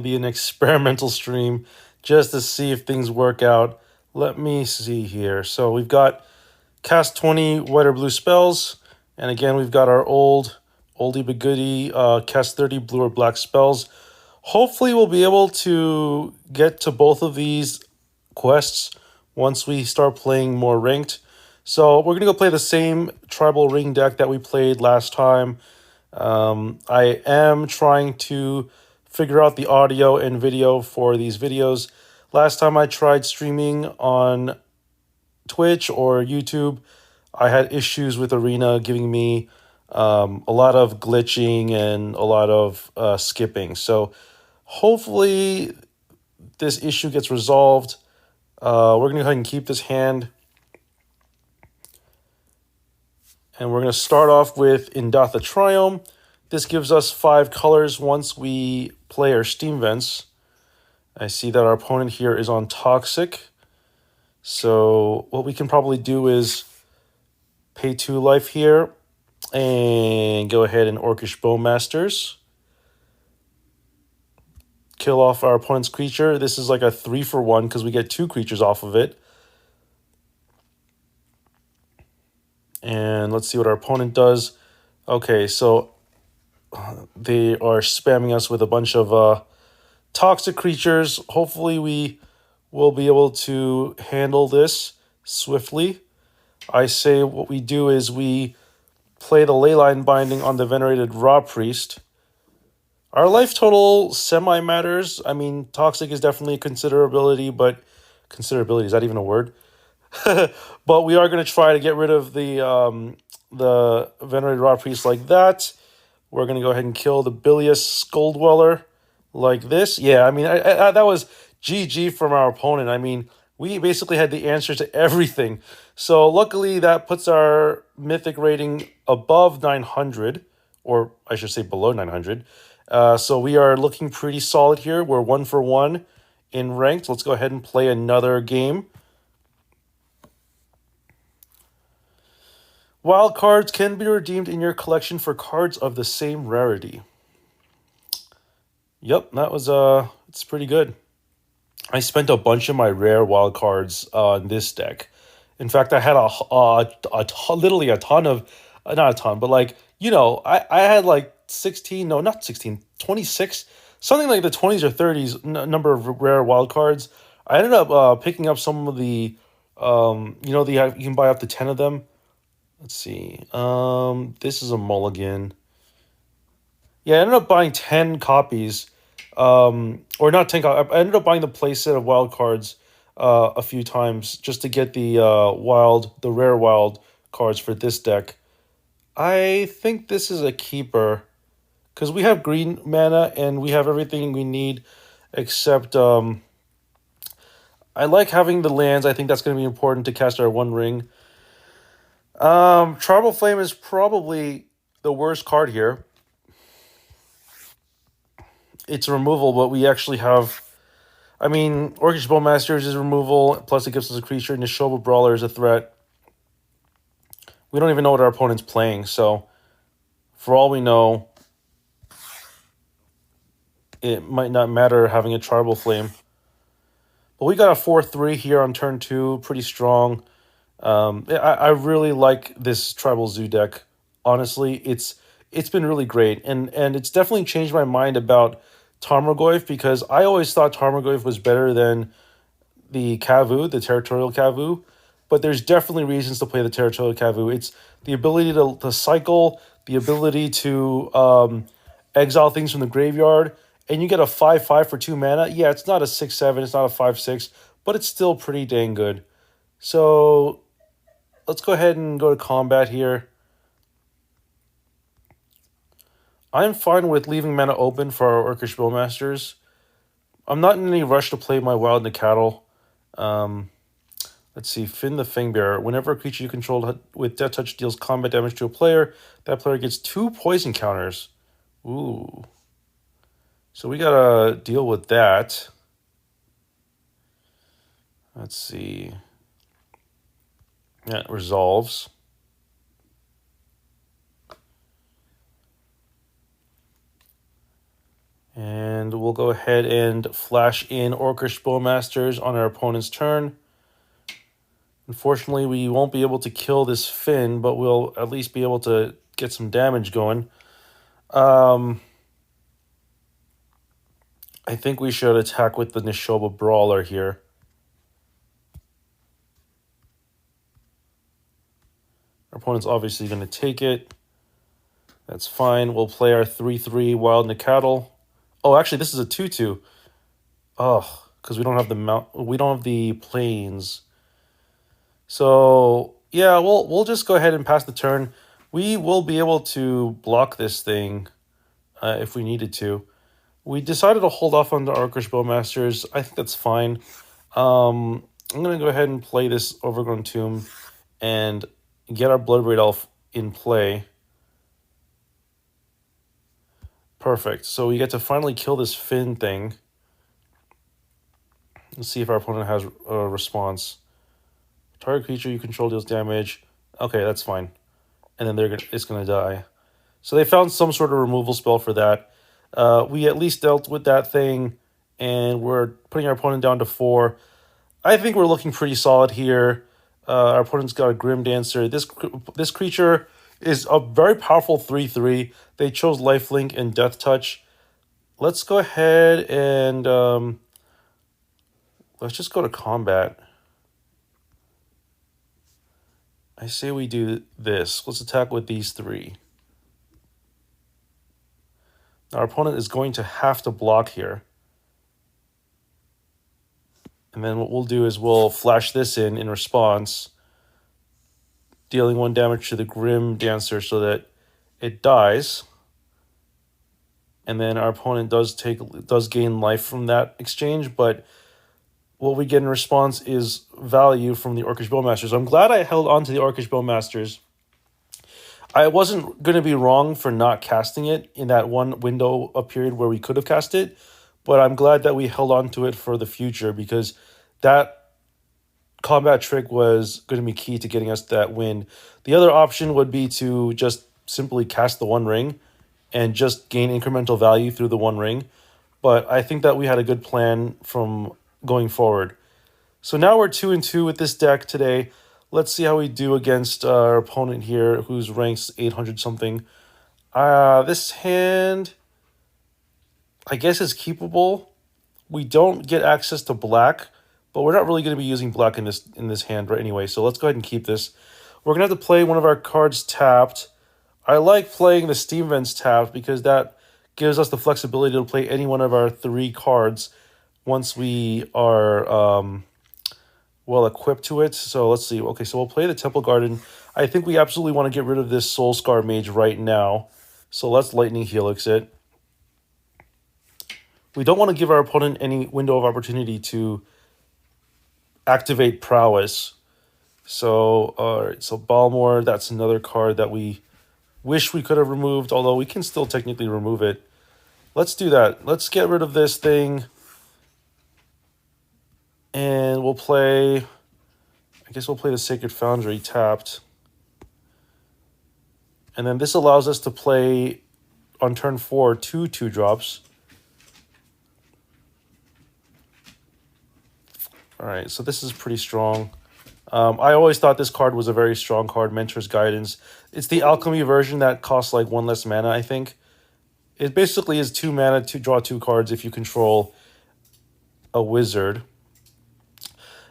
be an experimental stream just to see if things work out. Let me see here. So we've got cast 20 white or blue spells. And again, we've got our oldie but goodie cast 30 blue or black spells. Hopefully we'll be able to get to both of these quests once we start playing more ranked. So we're going to go play the same tribal ring deck that we played last time. I am trying to figure out the audio and video for these videos. Last time I tried streaming on Twitch or YouTube, I had issues with Arena giving me a lot of glitching and a lot of skipping. So hopefully this issue gets resolved. We're going to go ahead and keep this hand. And we're going to start off with Indatha Triome. This gives us 5 colors once we play our Steam Vents. I see that our opponent here is on Toxic. So what we can probably do is pay 2 life here and go ahead and Orcish Bowmasters. Kill off our opponent's creature. This is like a 3-for-1 because we get 2 creatures off of it. And let's see what our opponent does. Okay, so they are spamming us with a bunch of toxic creatures. Hopefully we will be able to handle this swiftly. I say what we do is we play the Leyline Binding on the Venerated Raw Priest. Our life total semi-matters. I mean, toxic is definitely a considerability, but considerability, is that even a word? But we are going to try to get rid of the Venerated Raw Priest like that. We're going to go ahead and kill the Bilious Skull Dweller like this. Yeah, I mean, that was GG from our opponent. I mean, we basically had the answer to everything. So luckily that puts our mythic rating above 900, or I should say below 900. So we are looking pretty solid here. We're 1-for-1 in ranked. Let's go ahead and play another game. Wild cards can be redeemed in your collection for cards of the same rarity. Yep, that was it's pretty good. I spent a bunch of my rare wild cards on this deck. In fact, I had literally a ton of, not a ton, but like, you know, I had like 16, no, not 16, 26, something like the 20s or 30s number of rare wild cards. I ended up picking up some of the, you know, you can buy up to 10 of them. Let's see. This is a mulligan. Yeah, I ended up buying 10 copies. Or not 10 copies. I ended up buying the playset of wild cards a few times just to get the rare wild cards for this deck. I think this is a keeper because we have green mana and we have everything we need except I like having the lands. I think that's going to be important to cast our One Ring. Tribal Flame is probably the worst card here. It's removal, but we actually have, I mean, Orcish Bowmasters is removal, plus it gives us a creature. Nishoba Brawler is a threat. We don't even know what our opponent's playing, so for all we know, it might not matter having a Tribal Flame. But we got a 4-3 here on turn 2, pretty strong. I really like this Tribal Zoo deck. Honestly, it's been really great, and it's definitely changed my mind about Tarmogoyf because I always thought Tarmogoyf was better than the Kavu, the Territorial Kavu, but there's definitely reasons to play the Territorial Kavu. It's the ability to cycle, the ability to exile things from the graveyard, and you get a 5/5 for 2 mana. Yeah, it's not a 6/7, it's not a 5/6, but it's still pretty dang good. So let's go ahead and go to combat here. I'm fine with leaving mana open for our Orcish Bowmasters. I'm not in any rush to play my Wild Nacatl. Let's see, Finn the Fangbearer. Whenever a creature you control with Death Touch deals combat damage to a player, that player gets 2 poison counters. Ooh. So we gotta deal with that. Let's see. That resolves. And we'll go ahead and flash in Orcish Bowmasters on our opponent's turn. Unfortunately, we won't be able to kill this Finn, but we'll at least be able to get some damage going. I think we should attack with the Nishoba Brawler here. Our opponent's obviously going to take it. That's fine. We'll play our 3/3 Wild Nacatl. Oh, actually, this is a 2/2. Oh, because we don't have the planes. So yeah, we'll just go ahead and pass the turn. We will be able to block this thing if we needed to. We decided to hold off on the Orcish Bowmasters. I think that's fine. I'm gonna go ahead and play this Overgrown Tomb and get our Bloodbraid Elf in play. Perfect. So we get to finally kill this Finn thing. Let's see if our opponent has a response. Target creature you control deals damage. Okay, that's fine. And then it's gonna die. So they found some sort of removal spell for that. We at least dealt with that thing, and we're putting our opponent down to 4. I think we're looking pretty solid here. Our opponent's got a Grim Dancer. This creature is a very powerful 3/3. They chose Lifelink and Death Touch. Let's go ahead and let's just go to combat. I say we do this. Let's attack with these 3. Our opponent is going to have to block here. And then what we'll do is we'll flash this in response, dealing 1 damage to the Grim Dancer so that it dies. And then our opponent does gain life from that exchange, but what we get in response is value from the Orcish Bowmasters. I'm glad I held on to the Orcish Bowmasters. I wasn't going to be wrong for not casting it in that one window of period where we could have cast it, but I'm glad that we held on to it for the future because that combat trick was going to be key to getting us that win. The other option would be to just simply cast the One Ring and just gain incremental value through the One Ring, but I think that we had a good plan from going forward. So now we're 2-2 with this deck today. Let's see how we do against our opponent here, who's ranks 800 something. This hand, I guess, is keepable. We don't get access to black, but we're not really going to be using black in this hand right anyway. So let's go ahead and keep this. We're going to have to play one of our cards tapped. I like playing the Steam Vents tapped because that gives us the flexibility to play any one of our 3 cards once we are well equipped to it. So let's see. Okay, so we'll play the Temple Garden. I think we absolutely want to get rid of this Soul Scar Mage right now. So let's Lightning Helix it. We don't want to give our opponent any window of opportunity to activate Prowess. So, alright, so Balmor, that's another card that we wish we could have removed, although we can still technically remove it. Let's do that. Let's get rid of this thing. And we'll play, I guess we'll play the Sacred Foundry tapped. And then this allows us to play on turn 4 2 2-drops. Alright, so this is pretty strong. I always thought this card was a very strong card, Mentor's Guidance. It's the Alchemy version that costs like 1 less mana, I think. It basically is 2 mana to draw 2 cards if you control a wizard.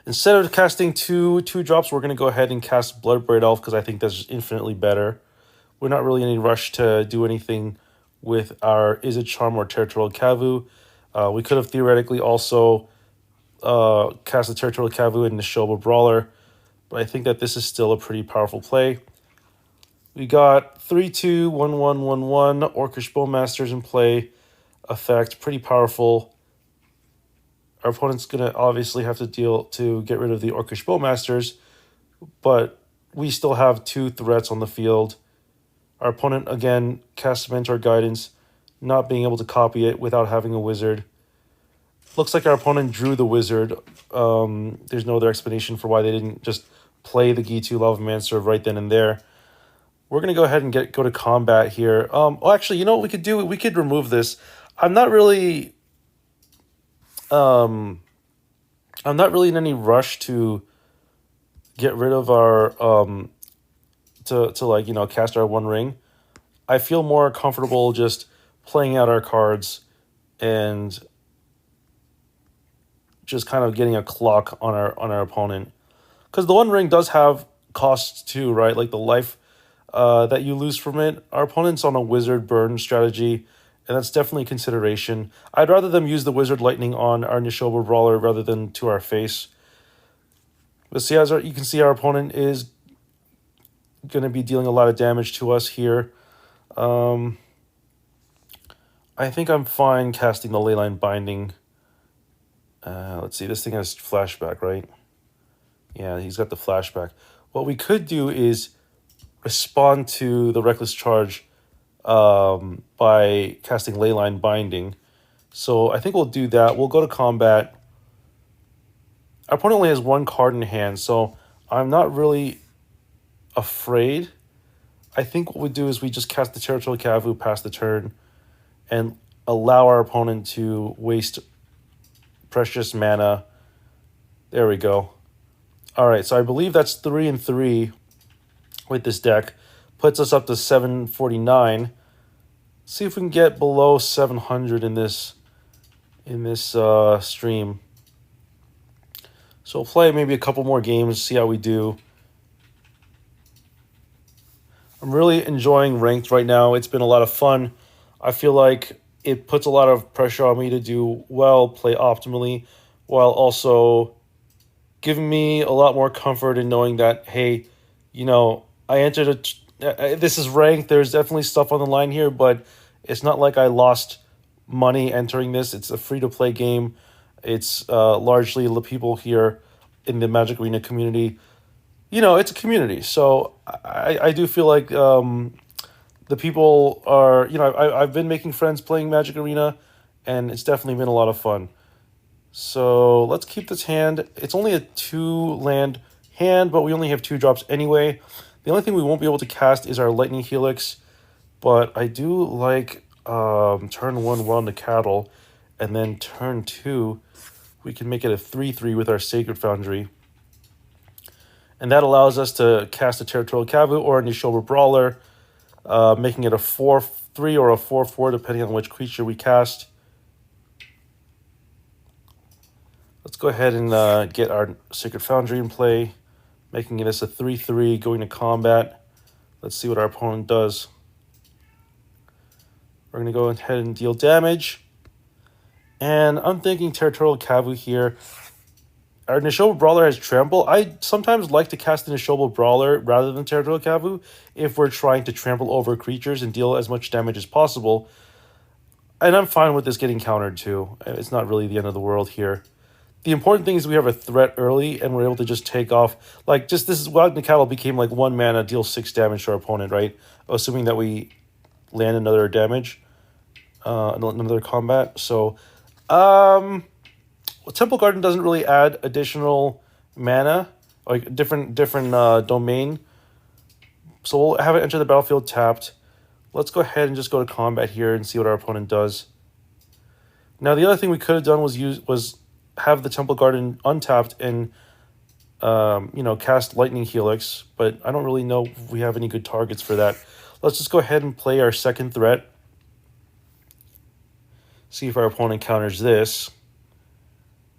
Instead of casting 2 2-drops, we're going to go ahead and cast Bloodbraid Elf because I think that's just infinitely better. We're not really in any rush to do anything with our Izzet Charm or Territorial Kavu. We could have theoretically also cast the Territorial Kavu and Nishoba Brawler, but I think that this is still a pretty powerful play. We got 3/2, 1/1, 1/1, Orcish Bowmasters in play. Effect, pretty powerful. Our opponent's going to obviously have to deal to get rid of the Orcish Bowmasters, but we still have 2 threats on the field. Our opponent, again, casts Mentor Guidance, not being able to copy it without having a wizard. Looks like our opponent drew the wizard. There's no other explanation for why they didn't just play the Gitu Lavamancer right then and there. We're going to go ahead and go to combat here. Well, actually, you know what we could do? We could remove this. I'm not really I'm not really in any rush to get rid of our to like, you know, cast our One Ring. I feel more comfortable just playing out our cards and just kind of getting a clock on our opponent, because the One Ring does have costs too, right? Like the life that you lose from it. Our opponent's on a Wizard Burn strategy, and that's definitely a consideration. I'd rather them use the Wizard Lightning on our Nishoba Brawler rather than to our face. But see, as you can see, our opponent is going to be dealing a lot of damage to us here. I think I'm fine casting the Leyline Binding. Let's see, this thing has flashback, right? Yeah, he's got the flashback. What we could do is respond to the Reckless Charge by casting Leyline Binding. So I think we'll do that. We'll go to combat. Our opponent only has one card in hand, so I'm not really afraid. I think what we do is we just cast the Territorial Kavu past the turn and allow our opponent to waste precious mana. There we go. All right, so I believe that's 3-3 with this deck. Puts us up to 749. See if we can get below 700 in this stream. So we'll play maybe a couple more games, see how we do. I'm really enjoying ranked right now. It's been a lot of fun. I feel like it puts a lot of pressure on me to do well, play optimally, while also giving me a lot more comfort in knowing that, hey, you know, I entered this is ranked. There's definitely stuff on the line here, but it's not like I lost money entering this. It's a free-to-play game. It's largely the people here in the Magic Arena community. You know, it's a community. So I do feel like the people are, you know, I've been making friends playing Magic Arena, and it's definitely been a lot of fun. So let's keep this hand. It's only a 2-land hand, but we only have 2 drops anyway. The only thing we won't be able to cast is our Lightning Helix, but I do like turn 1 Wild Nacatl, and then turn 2 we can make it a 3/3 with our Sacred Foundry. And that allows us to cast a Territorial Kavu or a Nishoba Brawler, making it a 4/3 or a 4/4 depending on which creature we cast. Let's go ahead and get our Sacred Foundry in play, making this a 3/3 going to combat. Let's see what our opponent does. We're going to go ahead and deal damage. And I'm thinking Territorial Kavu here. Our Nishoba Brawler has Trample. I sometimes like to cast the Nishoba Brawler rather than Territorial Kavu if we're trying to trample over creatures and deal as much damage as possible. And I'm fine with this getting countered too. It's not really the end of the world here. The important thing is we have a threat early and we're able to just take off. Like, just this is Wild Nacatl became like 1 mana, deal 6 damage to our opponent, right? Assuming that we land another damage, another combat. So, Temple Garden doesn't really add additional mana, like different domain. So we'll have it enter the battlefield tapped. Let's go ahead and just go to combat here and see what our opponent does. Now the other thing we could have done was have the Temple Garden untapped and cast Lightning Helix, but I don't really know if we have any good targets for that. Let's just go ahead and play our second threat. See if our opponent counters this.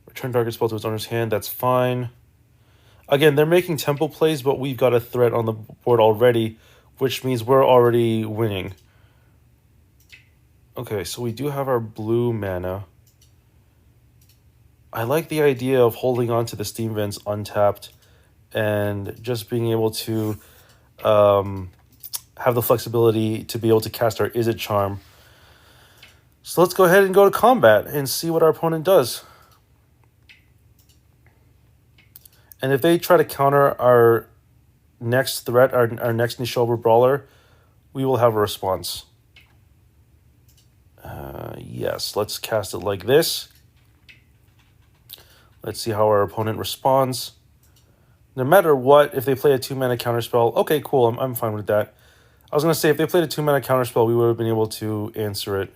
Return target spell to its owner's hand. That's fine. Again, they're making tempo plays, but we've got a threat on the board already, which means we're already winning. Okay, so we do have our blue mana. I like the idea of holding on to the Steam Vents untapped and just being able to have the flexibility to be able to cast our Izzet Charm. So let's go ahead and go to combat and see what our opponent does. And if they try to counter our next threat, our next Nishoba Brawler, we will have a response. Yes, let's cast it like this. Let's see how our opponent responds. No matter what, if they play a 2-mana counterspell, okay, cool, I'm fine with that. I was going to say, if they played a 2-mana counterspell, we would have been able to answer it.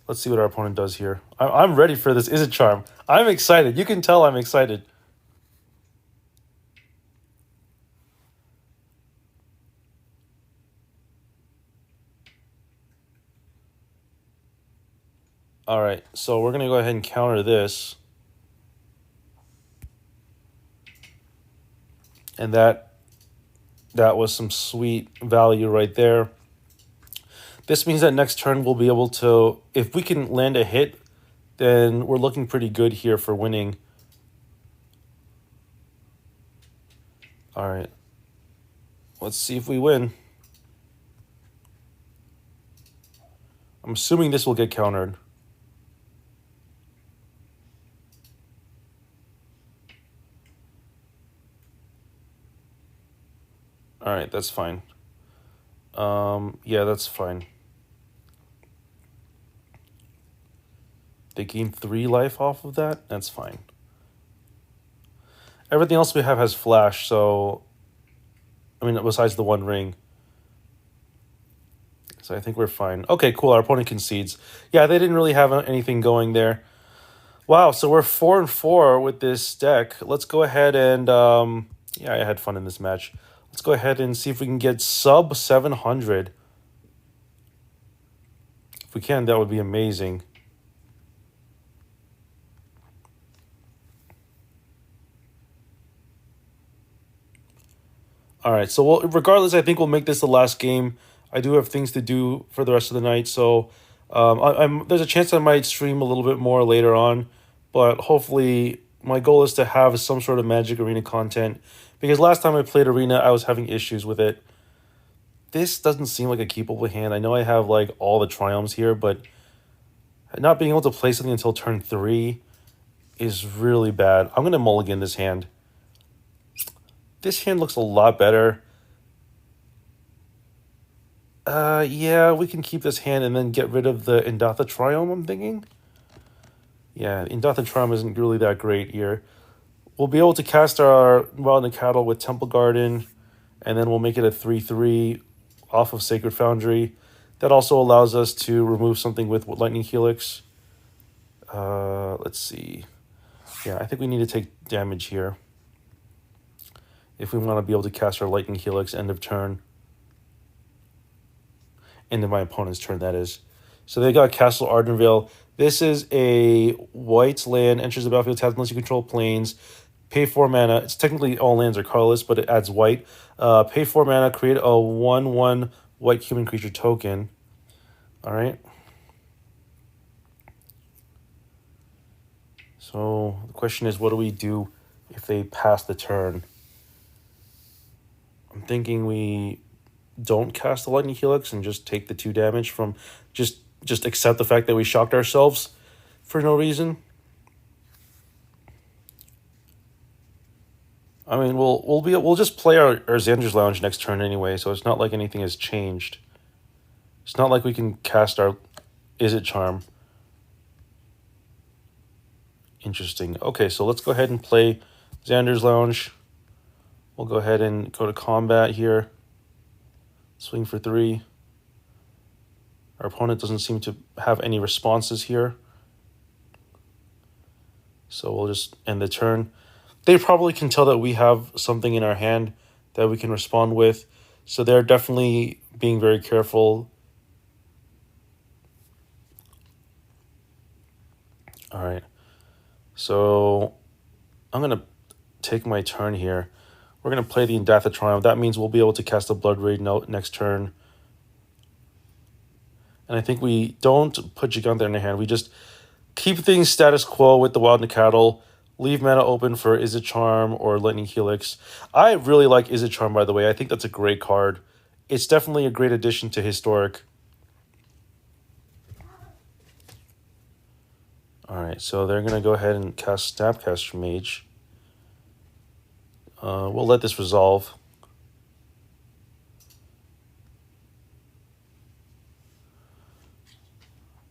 Let's see what our opponent does here. I'm ready for this Izzet Charm. I'm excited. You can tell I'm excited. All right, so we're going to go ahead and counter this. And that was some sweet value right there. This means that next turn we'll be able to, if we can land a hit, then we're looking pretty good here for winning. All right. Let's see if we win. I'm assuming this will get countered. All right, that's fine. Yeah, that's fine. They gain 3 life off of that. That's fine. Everything else we have has flash, so I mean, besides the 1 ring. So I think we're fine. Okay, cool. Our opponent concedes. Yeah, they didn't really have anything going there. Wow, so we're 4-4 with this deck. Let's go ahead and yeah, I had fun in this match. Let's go ahead and see if we can get sub 700. If we can, that would be amazing. All right, so regardless, I think we'll make this the last game. I do have things to do for the rest of the night, so there's a chance I might stream a little bit more later on, but hopefully my goal is to have some sort of Magic Arena content, because last time I played Arena, I was having issues with it. This doesn't seem like a keepable hand. I know I have like all the Triomes here, but not being able to play something until turn 3 is really bad. I'm going to mulligan this hand. This hand looks a lot better. Yeah, we can keep this hand and then get rid of the Indatha Triome, I'm thinking. Yeah, Indatha Triome isn't really that great here. We'll be able to cast our Wild Nacatl with Temple Garden, and then we'll make it a 3/3 off of Sacred Foundry. That also allows us to remove something with Lightning Helix. Let's see. Yeah, I think we need to take damage here if we want to be able to cast our Lightning Helix end of turn. End of my opponent's turn, that is. So they got Castle Ardenvale. This is a white land, enters the battlefield tapped unless you control planes. Pay 4 mana. It's technically all lands are colorless, but it adds white. Pay 4 mana, create a 1/1 white human creature token. All right. So the question is, what do we do if they pass the turn? I'm thinking we don't cast the Lightning Helix and just take the 2 damage from just accept the fact that we shocked ourselves for no reason. I mean, we'll just play our Xander's Lounge next turn anyway, so it's not like anything has changed. It's not like we can cast our Izzet Charm. Interesting. Okay, so let's go ahead and play Xander's Lounge. We'll go ahead and go to combat here. Swing for 3. Our opponent doesn't seem to have any responses here, so we'll just end the turn. They probably can tell that we have something in our hand that we can respond with, so they're definitely being very careful. All right, so I'm going to take my turn here. We're going to play the Indatha Triome. That means we'll be able to cast a Bloodbraid next turn. And I think we don't put Jegantha in our hand. We just keep things status quo with the Wild Nacatl. Leave mana open for Izzet Charm or Lightning Helix. I really like Izzet Charm, by the way. I think that's a great card. It's definitely a great addition to Historic. All right, so they're going to go ahead and cast Snapcaster Mage. We'll let this resolve.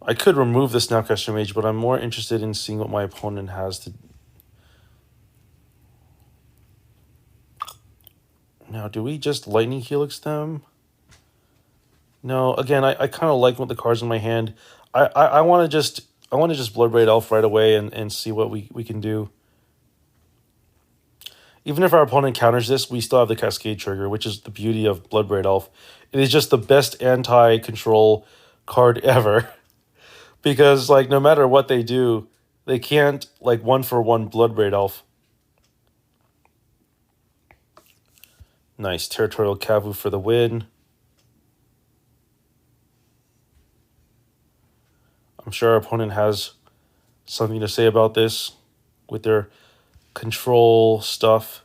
I could remove the Snapcaster Mage, but I'm more interested in seeing what my opponent has to... Now, do we just Lightning Helix them? No, again, I kind of like what the cards in my hand. I want to just Bloodbraid Elf right away and see what we can do. Even if our opponent counters this, we still have the Cascade trigger, which is the beauty of Bloodbraid Elf. It is just the best anti-control card ever. Because, like, no matter what they do, they can't, like, 1-for-1 Bloodbraid Elf. Nice. Territorial Kavu for the win. I'm sure our opponent has something to say about this with their control stuff.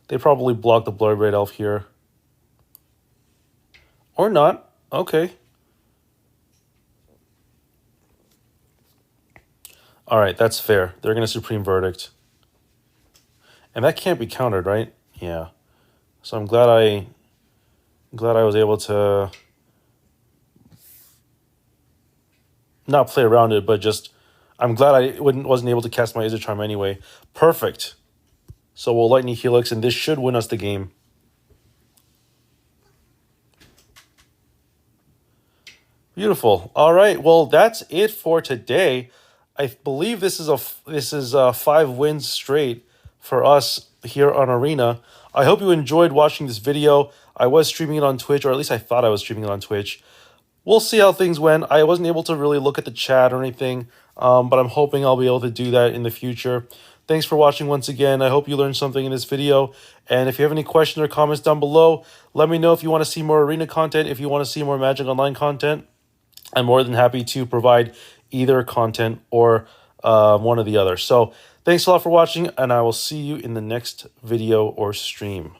They probably blocked the Bloodbraid Elf here. Or not. Okay. Alright, that's fair. They're going to Supreme Verdict. And that can't be countered, right? Yeah. So I'm glad I was able to not play around it, but just I'm glad I wasn't able to cast my Izzet Charm anyway. Perfect. So we'll Lightning Helix, and this should win us the game. Beautiful. All right. Well, that's it for today. I believe this is 5 wins straight for us here on Arena. I hope you enjoyed watching this video. I was streaming it on Twitch, or at least I thought I was streaming it on Twitch. We'll see how things went. I wasn't able to really look at the chat or anything, but I'm hoping I'll be able to do that in the future. Thanks for watching once again. I hope you learned something in this video. And if you have any questions or comments down below, let me know if you want to see more Arena content, if you want to see more Magic Online content. I'm more than happy to provide either content or one or the other. So thanks a lot for watching, and I will see you in the next video or stream.